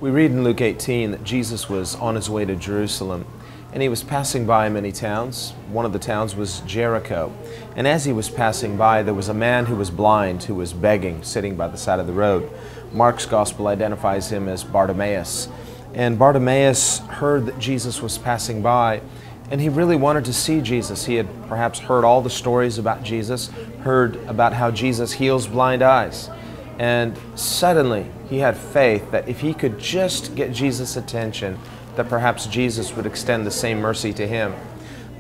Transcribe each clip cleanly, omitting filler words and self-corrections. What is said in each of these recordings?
We read in Luke 18 that Jesus was on his way to Jerusalem, and he was passing by many towns. One of the towns was Jericho. And as he was passing by, there was a man who was blind, who was begging, sitting by the side of the road. Mark's gospel identifies him as Bartimaeus. And Bartimaeus heard that Jesus was passing by, and he really wanted to see Jesus. He had perhaps heard all the stories about Jesus, heard about how Jesus heals blind eyes. And suddenly he had faith that if he could just get Jesus' attention, that perhaps Jesus would extend the same mercy to him.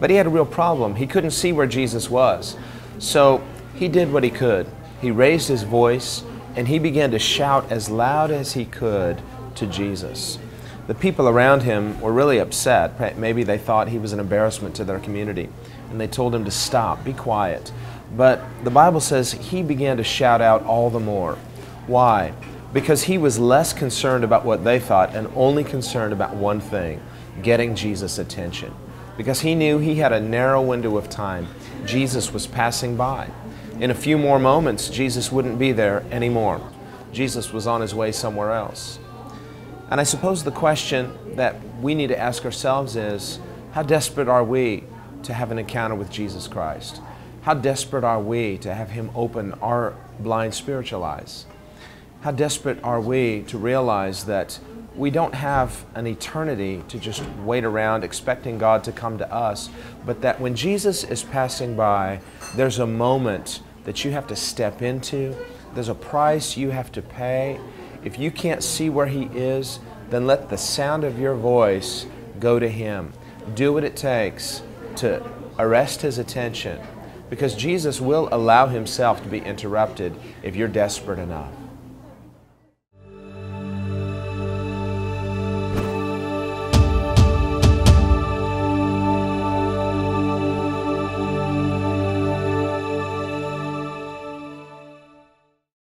But he had a real problem. He couldn't see where Jesus was. So he did what he could. He raised his voice and he began to shout as loud as he could to Jesus. The people around him were really upset. Maybe they thought he was an embarrassment to their community, and they told him to stop, be quiet. But the Bible says he began to shout out all the more. Why? Because he was less concerned about what they thought and only concerned about one thing, getting Jesus' attention. Because he knew he had a narrow window of time. Jesus was passing by. In a few more moments, Jesus wouldn't be there anymore. Jesus was on his way somewhere else. And I suppose the question that we need to ask ourselves is, how desperate are we to have an encounter with Jesus Christ? How desperate are we to have him open our blind spiritual eyes? How desperate are we to realize that we don't have an eternity to just wait around expecting God to come to us, but that when Jesus is passing by, there's a moment that you have to step into. There's a price you have to pay. If you can't see where he is, then let the sound of your voice go to him. Do what it takes to arrest his attention, because Jesus will allow himself to be interrupted if you're desperate enough.